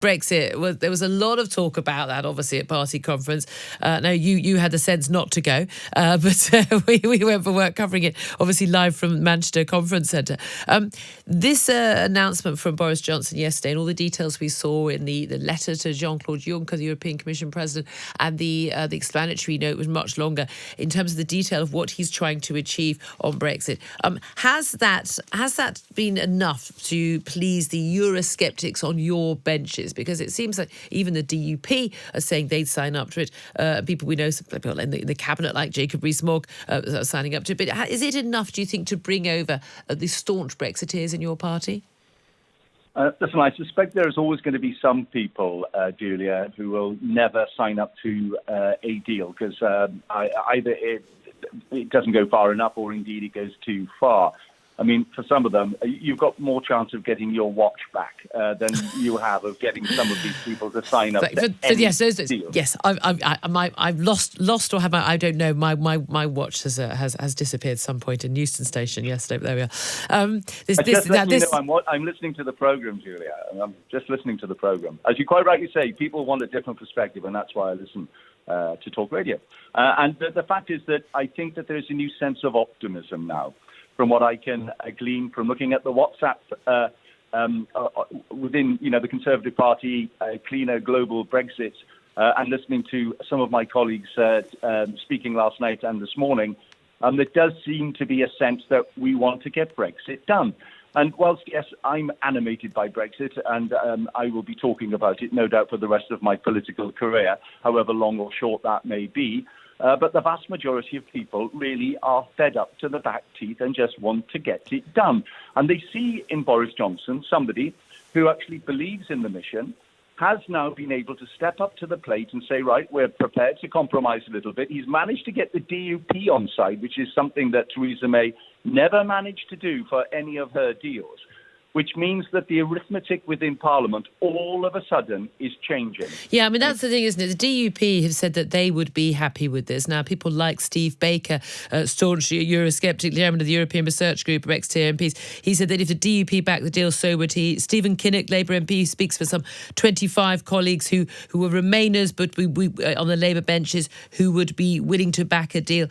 Brexit, there was a lot of talk about that, obviously, at party conference. No, you had the sense not to go, but we went for work covering it, obviously live from Manchester Conference Centre. This announcement from Boris Johnson yesterday, and all the details we saw in the letter to Jean-Claude Juncker, the European Commission President, and the explanatory note was much longer in terms of the detail of what he's trying to achieve on Brexit. Has that been enough to please the Eurosceptics on your benches? Because it seems like even the DUP are saying they'd sign up to it. People we know, some people in the cabinet like Jacob Rees-Mogg are signing up to it. But is it enough, do you think, to bring over the staunch Brexiteers in your party? Listen, I suspect there is always going to be some people, Julia, who will never sign up to a deal because either it doesn't go far enough or indeed it goes too far. I mean, for some of them, you've got more chance of getting your watch back than you have of getting some of these people to sign up. Yes, I've lost or have I don't know. My watch has disappeared at some point in Euston Station yesterday. But there we are. I'm listening to the program, Julia. I'm just listening to the program. As you quite rightly say, people want a different perspective, and that's why I listen to Talk Radio. And the fact is that I think that there's a new sense of optimism now. From what I can glean from looking at the WhatsApp within, the Conservative Party, Cleaner Global Brexit, and listening to some of my colleagues speaking last night and this morning, there does seem to be a sense that we want to get Brexit done. And whilst, yes, I'm animated by Brexit, and I will be talking about it, no doubt, for the rest of my political career, however long or short that may be, but the vast majority of people really are fed up to the back teeth and just want to get it done. And they see in Boris Johnson somebody who actually believes in the mission, has now been able to step up to the plate and say, right, we're prepared to compromise a little bit. He's managed to get the DUP on side, which is something that Theresa May never managed to do for any of her deals, which means that the arithmetic within Parliament all of a sudden is changing. Yeah, I mean, that's the thing, isn't it? The DUP have said that they would be happy with this. Now, people like Steve Baker, staunch Eurosceptic chairman of the European Research Group of ex-tier MPs, he said that if the DUP backed the deal, so would he. Stephen Kinnock, Labour MP, speaks for some 25 colleagues who were Remainers, but we on the Labour benches, who would be willing to back a deal.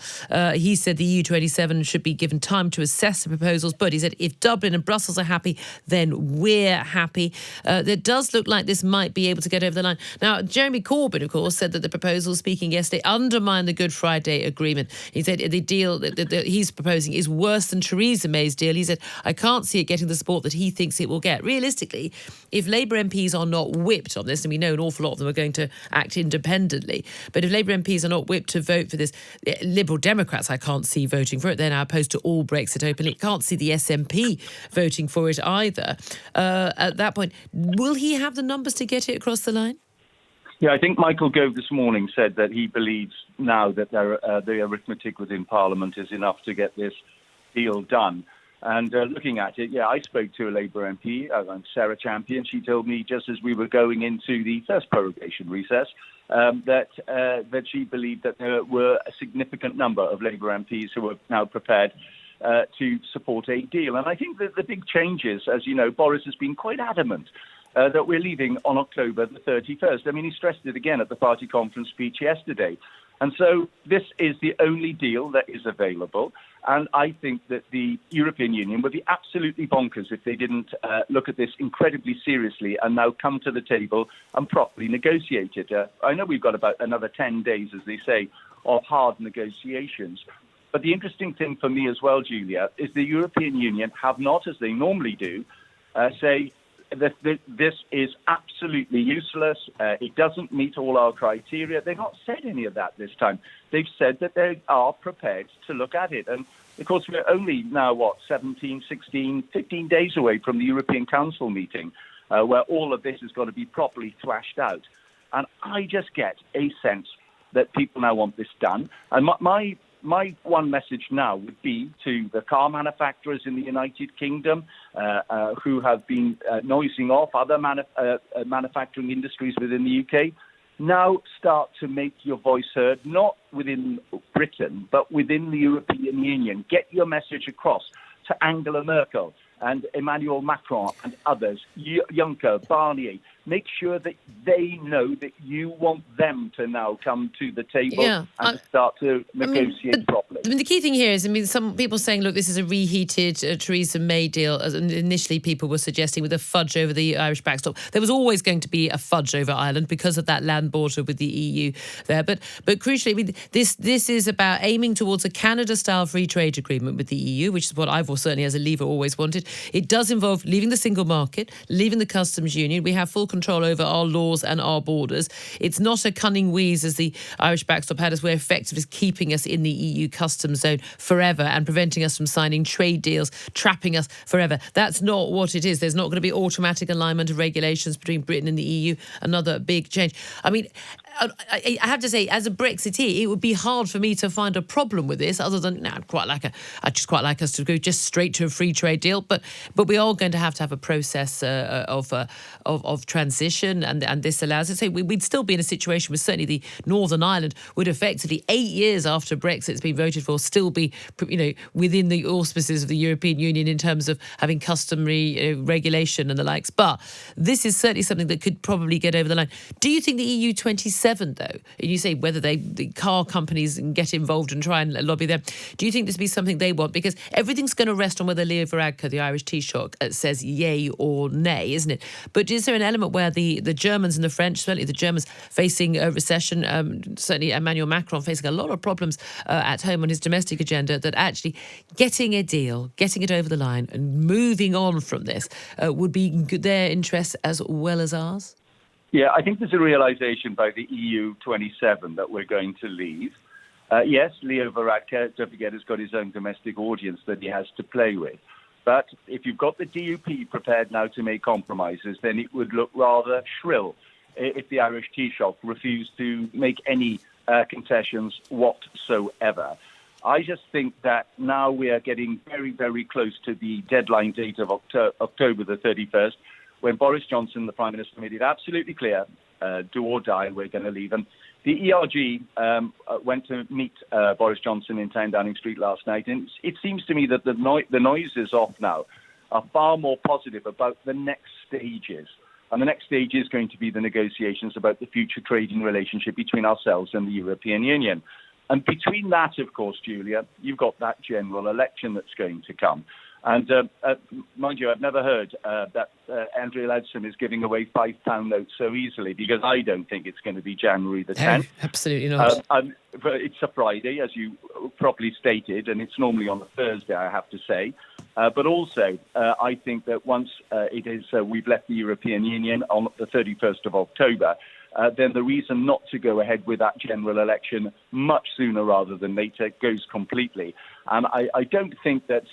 He said the EU27 should be given time to assess the proposals, but he said if Dublin and Brussels are happy, then we're happy. It does look like this might be able to get over the line. Now, Jeremy Corbyn, of course, said that the proposal speaking yesterday undermined the Good Friday Agreement. He said the deal that he's proposing is worse than Theresa May's deal. He said, I can't see it getting the support that he thinks it will get. Realistically, if Labour MPs are not whipped on this, and we know an awful lot of them are going to act independently, but if Labour MPs are not whipped to vote for this, Liberal Democrats I can't see voting for it. They're now opposed to all Brexit openly. Can't see the SNP voting for it either. At that point, will he have the numbers to get it across the line? Yeah, I think Michael Gove this morning said that he believes now that the arithmetic within Parliament is enough to get this deal done. And looking at it, I spoke to a Labour MP, Sarah Champion. She told me just as we were going into the first prorogation recess that she believed that there were a significant number of Labour MPs who were now prepared to support a deal. And I think that the big changes, as you know, Boris has been quite adamant that we're leaving on October the 31st. I mean, he stressed it again at the party conference speech yesterday. And so this is the only deal that is available. And I think that the European Union would be absolutely bonkers if they didn't look at this incredibly seriously and now come to the table and properly negotiate it. I know we've got about another 10 days, as they say, of hard negotiations. But the interesting thing for me as well, Julia, is the European Union have not, as they normally do, say that this is absolutely useless. It doesn't meet all our criteria. They've not said any of that this time. They've said that they are prepared to look at it. And, of course, we're only now, 17, 16, 15 days away from the European Council meeting, where all of this has got to be properly thrashed out. And I just get a sense that people now want this done. And my one message now would be to the car manufacturers in the United Kingdom who have been noising off other manufacturing industries within the UK. Now start to make your voice heard, not within Britain, but within the European Union. Get your message across to Angela Merkel and Emmanuel Macron and others, Juncker, Barnier, make sure that they know that you want them to now come to the table and start to negotiate properly. The key thing here is, some people saying, look, this is a reheated Theresa May deal. As initially, people were suggesting with a fudge over the Irish backstop. There was always going to be a fudge over Ireland because of that land border with the EU there. But crucially, this is about aiming towards a Canada-style free trade agreement with the EU, which is what I've certainly as a Leaver always wanted. It does involve leaving the single market, leaving the customs union. We have full control over our laws and our borders. It's not a cunning wheeze, as the Irish backstop had, as we're effectively keeping us in the EU customs zone forever and preventing us from signing trade deals, trapping us forever. That's not what it is. There's not going to be automatic alignment of regulations between Britain and the EU. Another big change. I have to say, as a Brexiteer, it would be hard for me to find a problem with this, other than I'd just quite like us to go just straight to a free trade deal. But we are going to have a process of transition, and this allows us. We'd still be in a situation where certainly the Northern Ireland would effectively 8 years after Brexit's been voted for still be within the auspices of the European Union in terms of having customary regulation and the likes. But this is certainly something that could probably get over the line. Do you think the EU 27, though, and you say whether the car companies get involved and try and lobby them, do you think this will be something they want? Because everything's going to rest on whether Leo Varadkar, the Irish Taoiseach, says yay or nay, isn't it? But is there an element where the Germans and the French, certainly the Germans facing a recession, certainly Emmanuel Macron facing a lot of problems at home on his domestic agenda, that actually getting a deal, getting it over the line and moving on from this would be their interests as well as ours? Yeah, I think there's a realization by the EU 27 that we're going to leave. Yes, Leo Varadkar, don't forget, has got his own domestic audience that he has to play with. But if you've got the DUP prepared now to make compromises, then it would look rather shrill if the Irish Taoiseach refused to make any concessions whatsoever. I just think that now we are getting very, very close to the deadline date of October the 31st, when Boris Johnson, the Prime Minister, made it absolutely clear, do or die, we're going to leave. And the ERG went to meet Boris Johnson in 10 Downing Street last night, and it seems to me that the noises off now are far more positive about the next stages. And the next stage is going to be the negotiations about the future trading relationship between ourselves and the European Union. And between that, of course, Julia, you've got that general election that's going to come. And mind you, I've never heard that Andrea Leadsom is giving away £5 notes so easily, because I don't think it's going to be January the 10th. Absolutely not. But it's a Friday, as you properly stated, and it's normally on a Thursday, I have to say. But also, I think that once we've left the European Union on the 31st of October, then the reason not to go ahead with that general election much sooner rather than later goes completely. And I don't think that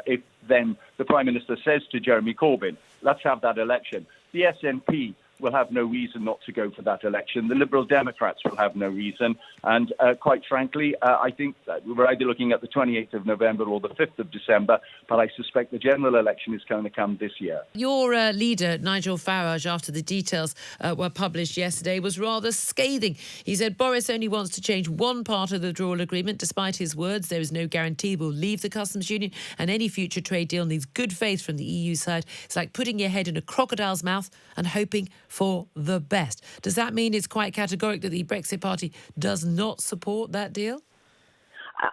if then the Prime Minister says to Jeremy Corbyn, let's have that election, the SNP will have no reason not to go for that election. The Liberal Democrats will have no reason. And quite frankly, I think that we're either looking at the 28th of November or the 5th of December, but I suspect the general election is going to come this year. Your leader, Nigel Farage, after the details were published yesterday, was rather scathing. He said Boris only wants to change one part of the withdrawal agreement. Despite his words, there is no guarantee we'll leave the customs union, and any future trade deal needs good faith from the EU side. It's like putting your head in a crocodile's mouth and hoping for the best. Does that mean it's quite categoric that the Brexit Party does not support that deal?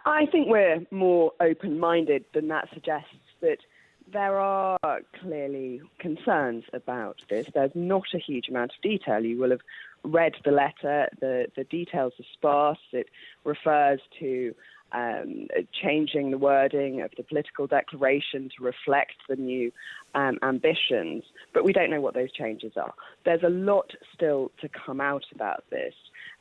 I think we're more open-minded than that suggests. That there are clearly concerns about this. There's not a huge amount of detail. You will have read the letter. The details are sparse. It refers to changing the wording of the political declaration to reflect the new ambitions, but we don't know what those changes are. There's a lot still to come out about this,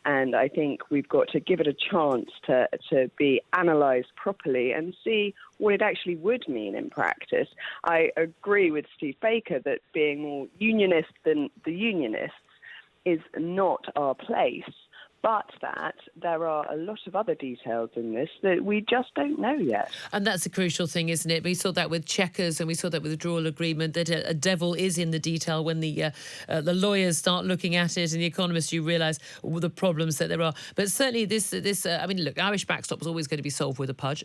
and I think we've got to give it a chance to be analysed properly and see what it actually would mean in practice. I agree with Steve Baker that being more unionist than the unionists is not our place, but that there are a lot of other details in this that we just don't know yet. And that's a crucial thing, isn't it? We saw that with Chequers and we saw that with the withdrawal agreement, that a devil is in the detail. When the lawyers start looking at it and the economists, you realise all the problems that there are. But certainly this I mean, look, Irish backstop was always going to be solved with a pudge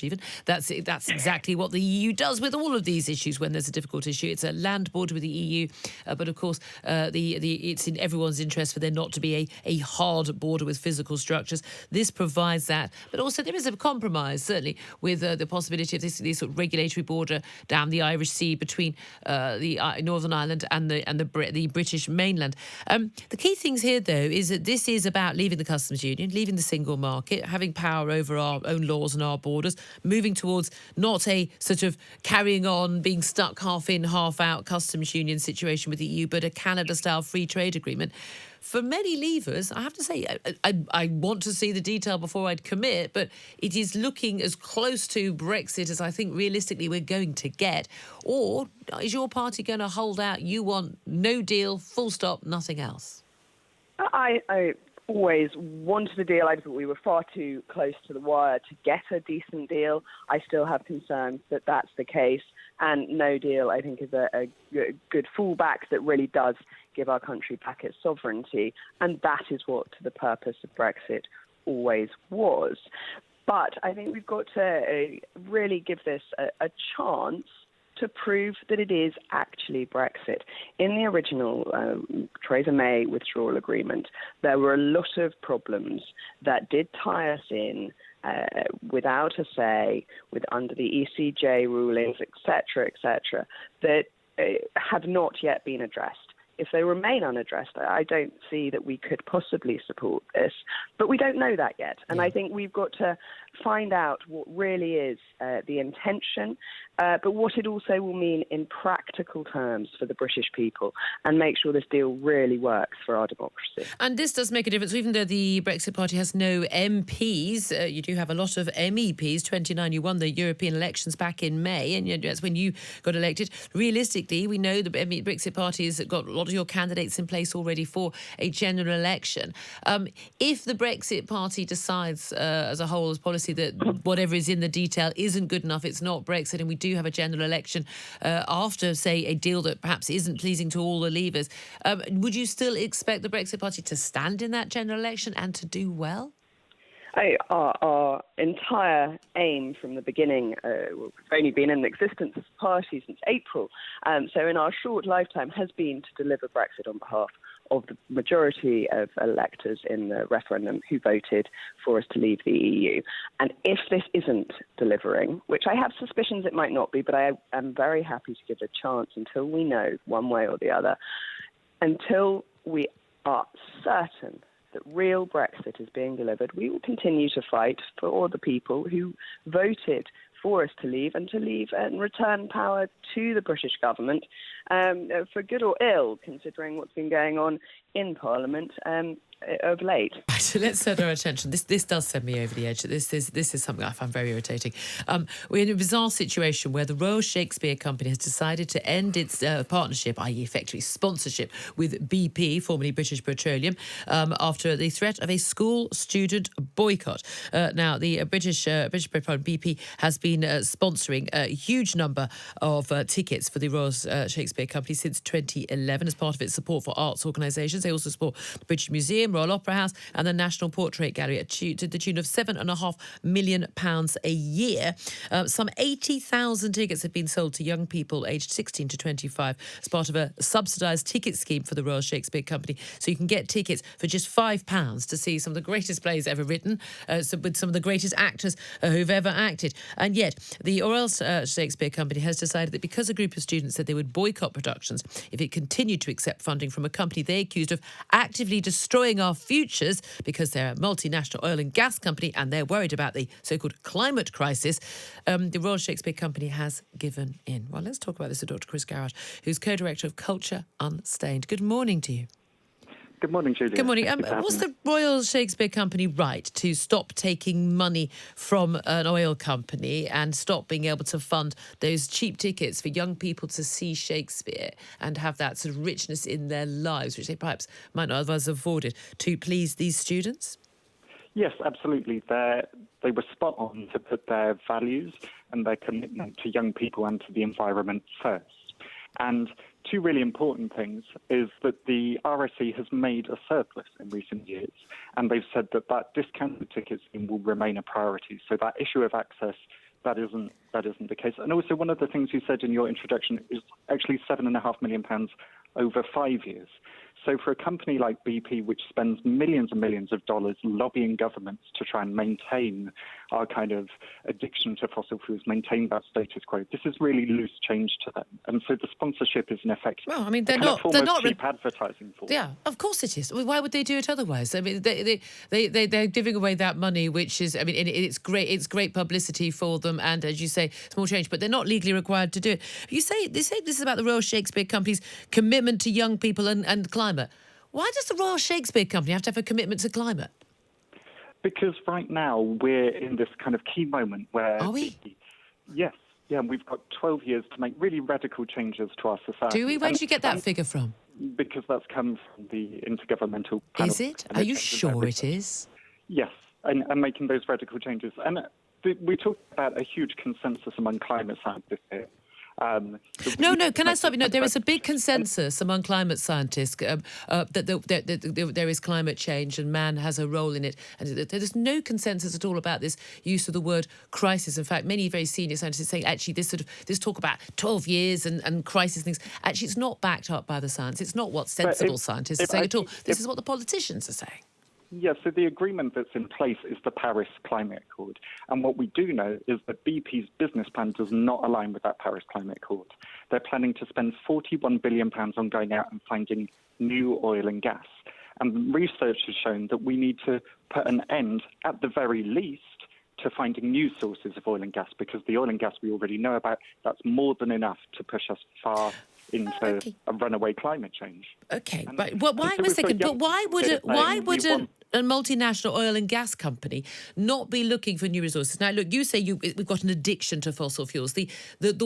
even. That's exactly what the EU does with all of these issues when there's a difficult issue. It's a land border with the EU, but of course it's in everyone's interest for there not to be a hard border with physical structures. This provides that, but also there is a compromise certainly with the possibility of this sort of regulatory border down the Irish Sea between the Northern Ireland and the British mainland. The key things here, though, is that this is about leaving the customs union, leaving the single market, having power over our own laws and our borders, moving towards not a sort of carrying on, being stuck half in, half out customs union situation with the EU, but a Canada-style free trade agreement. For many leavers, I have to say, I want to see the detail before I'd commit, but it is looking as close to Brexit as I think realistically we're going to get. Or is your party going to hold out, you want no deal, full stop, nothing else? I always wanted a deal. I thought we were far too close to the wire to get a decent deal. I still have concerns that that's the case. And no deal, I think, is a good fallback that really does give our country back its sovereignty. And that is what the purpose of Brexit always was. But I think we've got to really give this a chance to prove that it is actually Brexit. In the original Theresa May withdrawal agreement, there were a lot of problems that did tie us in without a say, under the ECJ rulings, etc., that have not yet been addressed. If they remain unaddressed, I don't see that we could possibly support this. But we don't know that yet. And I think we've got to find out what really is the intention, but what it also will mean in practical terms for the British people, and make sure this deal really works for our democracy. And this does make a difference. Even though the Brexit Party has no MPs, you do have a lot of MEPs. 29, you won the European elections back in May, and that's when you got elected. Realistically, we know the Brexit Party has got a lot of your candidates in place already for a general election. If the Brexit Party decides as a whole, as policy, that whatever is in the detail isn't good enough, it's not Brexit, and we do have a general election after, say, a deal that perhaps isn't pleasing to all the leavers, would you still expect the Brexit Party to stand in that general election and to do well? Our entire aim from the beginning, we've only been in existence as a party since April, so in our short lifetime has been to deliver Brexit on behalf of the majority of electors in the referendum who voted for us to leave the EU. And if this isn't delivering, which I have suspicions it might not be, but I am very happy to give it a chance until we know one way or the other, until we are certain that real Brexit is being delivered, we will continue to fight for all the people who voted for us to leave and return power to the British government, for good or ill, considering what's been going on in Parliament of late. So let's set our attention. This does send me over the edge. This is something I find very irritating. We're in a bizarre situation where the Royal Shakespeare Company has decided to end its partnership, i.e. effectively sponsorship, with BP, formerly British Petroleum, after the threat of a school student boycott. Now, the British Petroleum, BP, has been sponsoring a huge number of tickets for the Royal Shakespeare Company since 2011 as part of its support for arts organisations. They also support the British Museum, Royal Opera House and the National Portrait Gallery to the tune of £7.5 million a year. Some 80,000 tickets have been sold to young people aged 16 to 25 as part of a subsidised ticket scheme for the Royal Shakespeare Company. So you can get tickets for just £5 to see some of the greatest plays ever written, with some of the greatest actors who've ever acted. And yet, the Royal Shakespeare Company has decided that because a group of students said they would boycott productions if it continued to accept funding from a company they accused of actively destroying our futures because they're a multinational oil and gas company and they're worried about the so-called climate crisis, the Royal Shakespeare Company has given in. Well, let's talk about this with Dr. Chris Garrett, who's co-director of Culture Unstained. Good morning to you. Good morning, Julia. Good morning. Thank you for having Was me. the Royal Shakespeare Company right to stop taking money from an oil company and stop being able to fund those cheap tickets for young people to see Shakespeare and have that sort of richness in their lives, which they perhaps might not otherwise have afforded, to please these students? Yes, absolutely. They were spot on to put their values and their commitment to young people and to the environment first. And two really important things is that the RSE has made a surplus in recent years, and they've said that discounted ticket scheme will remain a priority. So that issue of access, that isn't the case. And also, one of the things you said in your introduction is actually £7.5 million over 5 years. So for a company like BP, which spends millions and millions of dollars lobbying governments to try and maintain our kind of addiction to fossil fuels, maintain that status quo, this is really loose change to them. And so the sponsorship is in effect Well, I mean, they're a form of not cheap advertising for them. Yeah, of course it is. Why would they do it otherwise? I mean, they're giving away that money, which is, I mean, it's great publicity for them, and as you say, small change, but they're not legally required to do it. They say this is about the Royal Shakespeare Company's commitment to young people and climate. Why does the Royal Shakespeare Company have to have a commitment to climate? Because right now we're in this kind of key moment where... Are we? Yes. Yeah, we've got 12 years to make really radical changes to our society. Do we? Where did you get that figure from? Because that's come from the Intergovernmental Panel. Is it? Are you sure it is? Yes, and making those radical changes. And we talked about a huge consensus among climate scientists here. No, can I stop you? No, there is a big consensus among climate scientists that there is climate change and man has a role in it. And there's no consensus at all about this use of the word crisis. In fact, many very senior scientists are saying actually this talk about 12 years and crisis things, actually it's not backed up by the science. It's not what sensible scientists are saying at all. This is what the politicians are saying. Yeah, so the agreement that's in place is the Paris Climate Accord. And what we do know is that BP's business plan does not align with that Paris Climate Accord. They're planning to spend £41 billion on going out and finding new oil and gas. And research has shown that we need to put an end, at the very least, to finding new sources of oil and gas, because the oil and gas we already know about, that's more than enough to push us far into a runaway climate change. Okay, right. Well, why would a multinational oil and gas company not be looking for new resources? Now, look, you say we've got an addiction to fossil fuels. The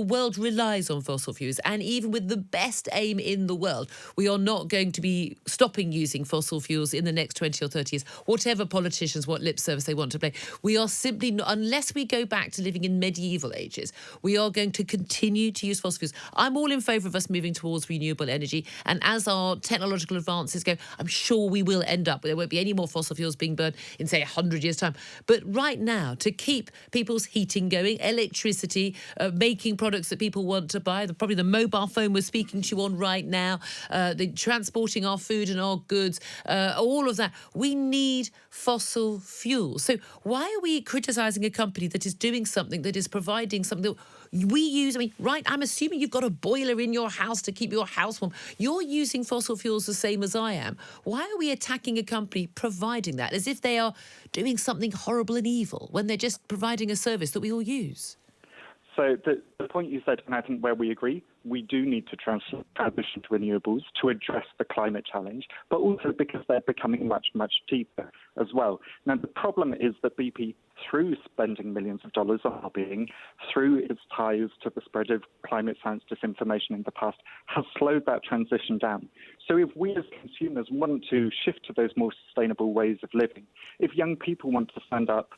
world relies on fossil fuels, and even with the best aim in the world, we are not going to be stopping using fossil fuels in the next 20 or 30 years, whatever politicians, what lip service they want to play. We are simply not, unless we go back to living in medieval ages, we are going to continue to use fossil fuels. I'm all in favour of us moving towards renewable energy, and as our technological advances go, I'm sure we will end up, there won't be any more fossil fuels being burned in, say, 100 years' time. But right now, to keep people's heating going, electricity, making products that people want to buy, probably the mobile phone we're speaking to you on right now, the transporting our food and our goods, all of that, we need fossil fuels. So why are we criticising a company that is doing something, that is providing something that we use? I mean, right, I'm assuming you've got a boiler in your house to keep your house warm. You're using fossil fuels the same as I am. Why are we attacking a company providing that as if they are doing something horrible and evil when they're just providing a service that we all use? So the point you said, and I think where we agree, we do need to transition to renewables to address the climate challenge, but also because they're becoming much, much cheaper as well. Now, the problem is that BP, through spending millions of dollars on lobbying, through its ties to the spread of climate science disinformation in the past, has slowed that transition down. So if we as consumers want to shift to those more sustainable ways of living, if young people want to stand up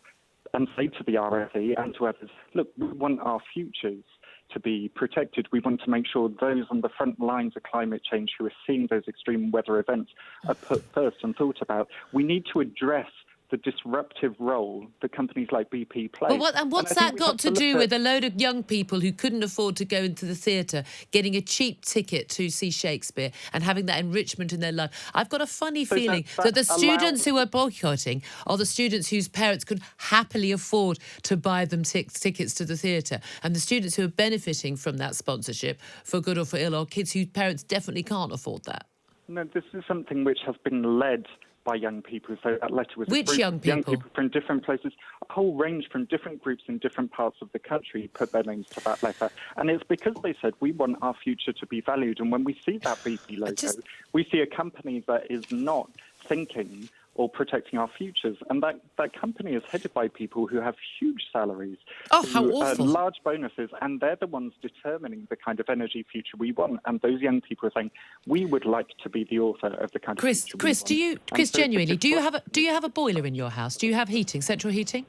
and say to the RFE and to others, look, we want our futures to be protected. We want to make sure those on the front lines of climate change who are seeing those extreme weather events are put first and thought about. We need to address the disruptive role that companies like BP play. But what's that got to do with a load of young people who couldn't afford to go into the theatre, getting a cheap ticket to see Shakespeare and having that enrichment in their life? I've got a funny feeling that the students who are boycotting are the students whose parents could happily afford to buy them tickets to the theatre. And the students who are benefiting from that sponsorship, for good or for ill, are kids whose parents definitely can't afford that. No, this is something which has been led by young people. So that letter was Which a group young of young people? people from different places, a whole range from different groups in different parts of the country put their names to that letter. And it's because they said, we want our future to be valued. And when we see that BP logo, we see a company that is not thinking or protecting our futures. And that company is headed by people who have huge salaries, how awful. Large bonuses, and they're the ones determining the kind of energy future we want. And those young people are saying, we would like to be the author of the kind of future we want. Chris, genuinely, do you have a boiler in your house? Do you have heating, central heating?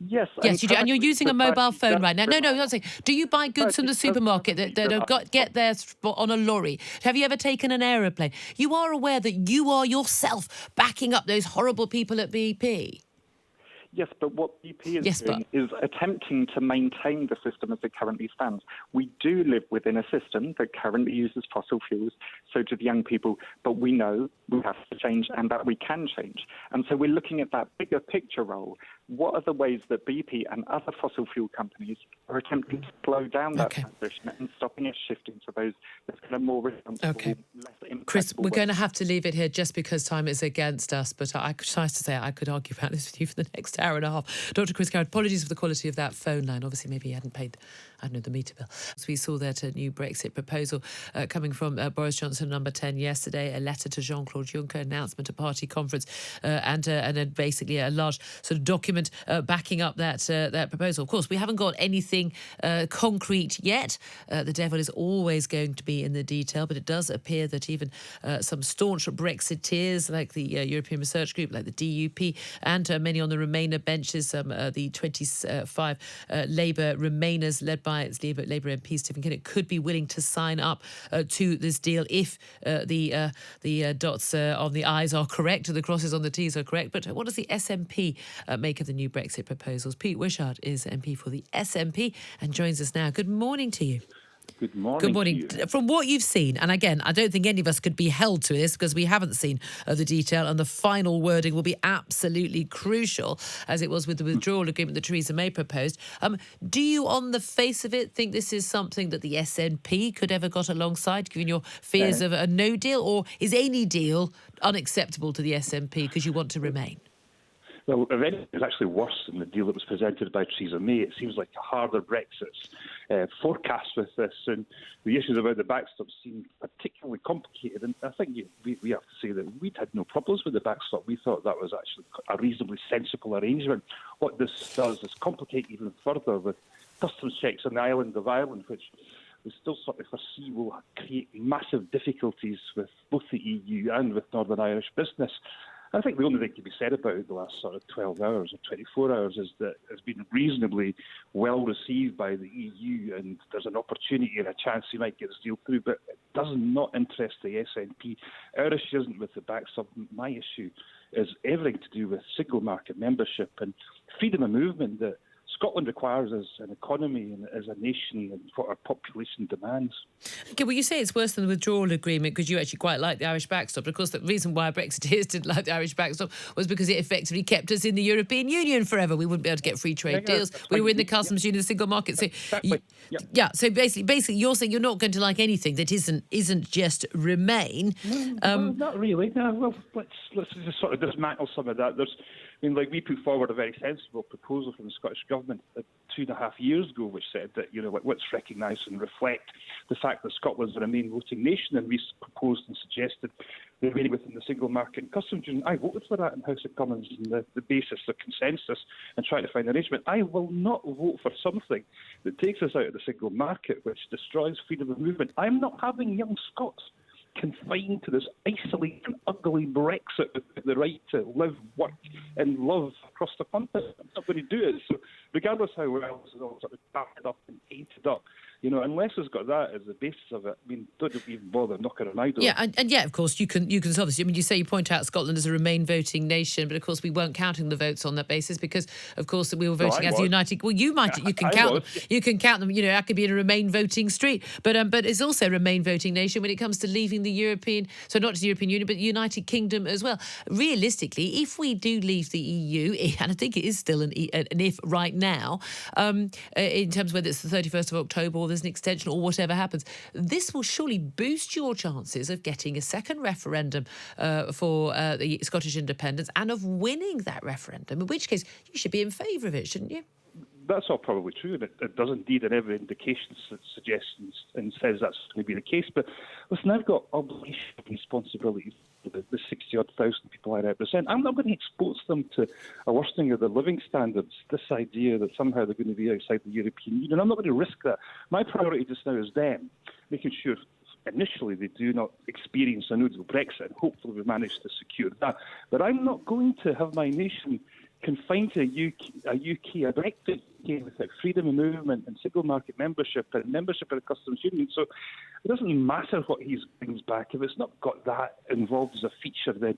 Yes, you do, and you're using a mobile phone right now. No, I'm not saying. Do you buy goods from the 30% supermarket that get there on a lorry? Have you ever taken an aeroplane? You are aware that you are yourself backing up those horrible people at BP. Yes, but what BP is doing is attempting to maintain the system as it currently stands. We do live within a system that currently uses fossil fuels, so do the young people, but we know we have to change and that we can change. And so we're looking at that bigger picture role. What are the ways that BP and other fossil fuel companies are attempting to slow down that transition and stopping it shifting to those kind of more responsible, less impactful Chris, we're ways? going to have to leave it here just because time is against us, but it's nice to say I could argue about this with you for the next hour and a half. Dr. Chris Garrett, apologies for the quality of that phone line. Obviously, maybe he hadn't paid, the meter bill. So we saw that a new Brexit proposal coming from Boris Johnson, number 10, yesterday, a letter to Jean-Claude Juncker, announcement, a party conference, and basically a large sort of document backing up that proposal. Of course, we haven't got anything concrete yet. The devil is always going to be in the detail, but it does appear that even some staunch Brexiteers like the European Research Group, like the DUP, and many on the Remainer benches, the 25 Labour Remainers led by its Labour MP Stephen Kinnock, could be willing to sign up to this deal if the dots on the I's are correct, the crosses on the T's are correct. But what does the SNP make of the new Brexit proposals? Pete Wishart is MP for the SNP and joins us now. Good morning to you. Good morning. Good morning. From what you've seen, and again, I don't think any of us could be held to this because we haven't seen the detail, and the final wording will be absolutely crucial, as it was with the withdrawal agreement that Theresa May proposed. Do you, on the face of it, think this is something that the SNP could ever got alongside, given your fears of a no deal, or is any deal unacceptable to the SNP because you want to remain? Well, if anything, it's actually worse than the deal that was presented by Theresa May. It seems like a harder Brexit forecast with this, and the issues about the backstop seem particularly complicated. And I think we have to say that we'd had no problems with the backstop. We thought that was actually a reasonably sensible arrangement. What this does is complicate even further with customs checks on the island of Ireland, which we still sort of foresee will create massive difficulties with both the EU and with Northern Irish business. I think the only thing to be said about it the last sort of 12 hours or 24 hours is that it's been reasonably well received by the EU, and there's an opportunity and a chance he might get this deal through, but it does not interest the SNP. Our issue isn't with the backstop. My issue is everything to do with single market membership and freedom of movement that Scotland requires as an economy and as a nation and what our population demands. Okay, well, you say it's worse than the withdrawal agreement because you actually quite like the Irish backstop. But of course, the reason why Brexiteers didn't like the Irish backstop was because it effectively kept us in the European Union forever. We wouldn't be able to get free trade deals. We were in the customs union, the single market. So, so basically, you're saying you're not going to like anything that isn't just remain. Well, not really. No, well, let's just sort of dismantle some of that. We put forward a very sensible proposal from the Scottish Government 2.5 years ago, which said that, let's recognise and reflect the fact that Scotland's a main voting nation, and we proposed and suggested remaining within the single market and customs union. I voted for that in House of Commons on the basis of consensus and trying to find an arrangement. I will not vote for something that takes us out of the single market, which destroys freedom of movement. I'm not having young Scots confined to this isolated, ugly Brexit with the right to live, work and love across the continent. I'm not going to do it. So regardless how well this is all sort of backed up and painted up, unless it's got that as the basis of it, don't even bother knocking on my door. Yeah, and of course, you can solve this. You point out Scotland as a Remain voting nation, but of course we weren't counting the votes on that basis because, of course, we were voting as a united. Well, you can count them. You can count them. I could be in a Remain voting street, but it's also a Remain voting nation when it comes to leaving the European. So not just the European Union, but the United Kingdom as well. Realistically, if we do leave the EU, and I think it is still an if right now, in terms of whether it's the 31st of October or the there's an extension or whatever happens, this will surely boost your chances of getting a second referendum for the Scottish independence and of winning that referendum, in which case you should be in favour of it, shouldn't you? That's all probably true, and it does indeed, and every indication suggests and says that's going to be the case. But listen, I've got obligation and responsibilities for the 60-odd thousand people I represent. I'm not going to expose them to a worsening of their living standards, this idea that somehow they're going to be outside the European Union. I'm not going to risk that. My priority just now is them, making sure initially they do not experience a no-deal Brexit, and hopefully we manage to secure that. But I'm not going to have my nation confined to a Brexit UK without freedom of movement and single market membership and membership in the customs union. So it doesn't matter what he brings back. If it's not got that involved as a feature, then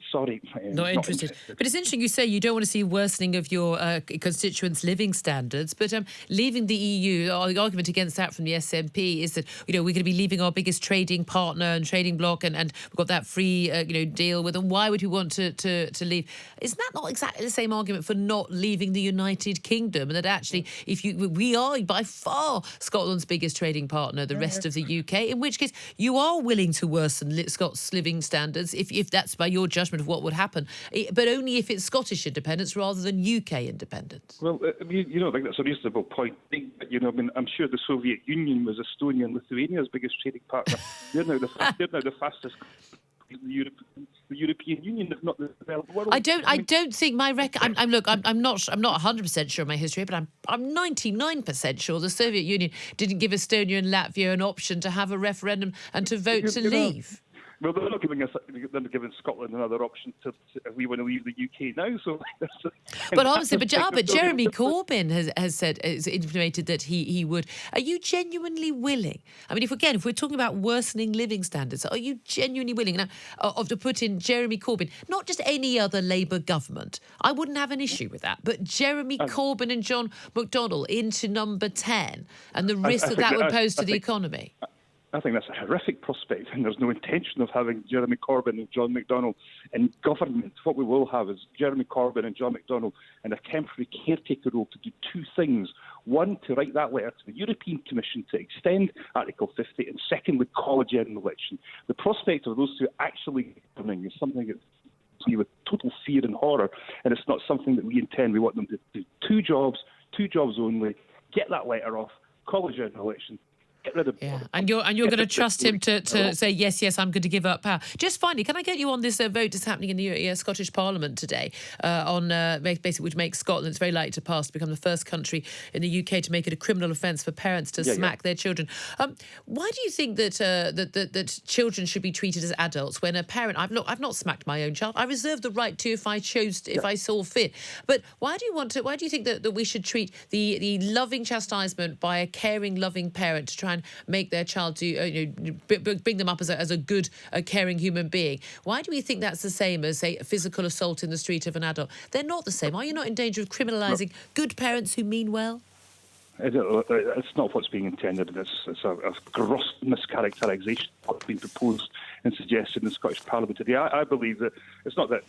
sorry. Not interested. But it's interesting you say you don't want to see worsening of your constituents' living standards, but leaving the EU, the argument against that from the SNP is that, we're going to be leaving our biggest trading partner and trading bloc, and we've got that free, deal with them. Why would we want to leave? Isn't that not exactly the same argument for not leaving the United Kingdom? And that actually, we are by far Scotland's biggest trading partner, the rest of the UK, in which case you are willing to worsen Scots' living standards if that's by your judgment of what would happen, but only if it's Scottish independence rather than UK independence. Well, I think that's a reasonable point. I'm sure the Soviet Union was Estonia and Lithuania's biggest trading partner. They're now the fastest. The European Union, if not the developed world. I don't think my record. I'm not 100% sure of my history, but I'm 99% sure the Soviet Union didn't give Estonia and Latvia an option to have a referendum and to vote to leave. Well, they're not giving Scotland another option to if we want to leave the UK now. So, but honestly, but Jeremy Corbyn has intimated that he would. Are you genuinely willing? I mean, if we're talking about worsening living standards, are you genuinely willing now to put in Jeremy Corbyn, not just any other Labour government? I wouldn't have an issue with that, but Jeremy Corbyn and John McDonnell into number 10 and the risk that would pose to the economy. I think that's a horrific prospect, and there's no intention of having Jeremy Corbyn and John McDonnell in government. What we will have is Jeremy Corbyn and John McDonnell in a temporary caretaker role to do two things. One, to write that letter to the European Commission to extend Article 50, and secondly, call a general election. The prospect of those two actually governing is something that's with total fear and horror, and it's not something that we intend. We want them to do two jobs only, get that letter off, call a general election. And you're going to trust him to say yes, I'm going to give up power. Just finally, can I get you on this vote that's happening in the Scottish Parliament today on basically which makes Scotland, it's very likely to pass, to become the first country in the UK to make it a criminal offence for parents to smack their children. Why do you think that that children should be treated as adults when a parent? I've not smacked my own child. I reserve the right to if I saw fit. But why do you think that we should treat the loving chastisement by a caring, loving parent to try and make their child bring them up as a good, caring human being? Why do we think that's the same as, say, a physical assault in the street of an adult? They're not the same. Are you not in danger of criminalising good parents who mean well? It's not what's being intended. It's a gross mischaracterisation of what's been proposed and suggested in the Scottish Parliament today. I believe that it's not that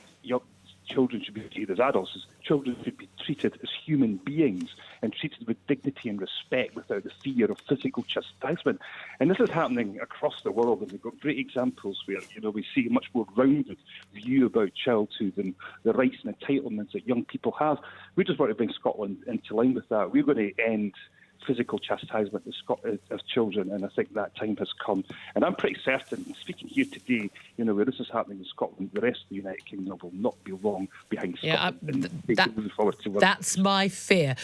children should be treated as adults. Children should be treated as human beings and treated with dignity and respect without the fear of physical chastisement. And this is happening across the world, and we've got great examples where we see a much more rounded view about childhood and the rights and entitlements that young people have. We just want to bring Scotland into line with that. We're going to end physical chastisement of children, and I think that time has come. And I'm pretty certain, speaking here today, where this is happening in Scotland, the rest of the United Kingdom will not be long behind Scotland. Moving forward to that's my fear.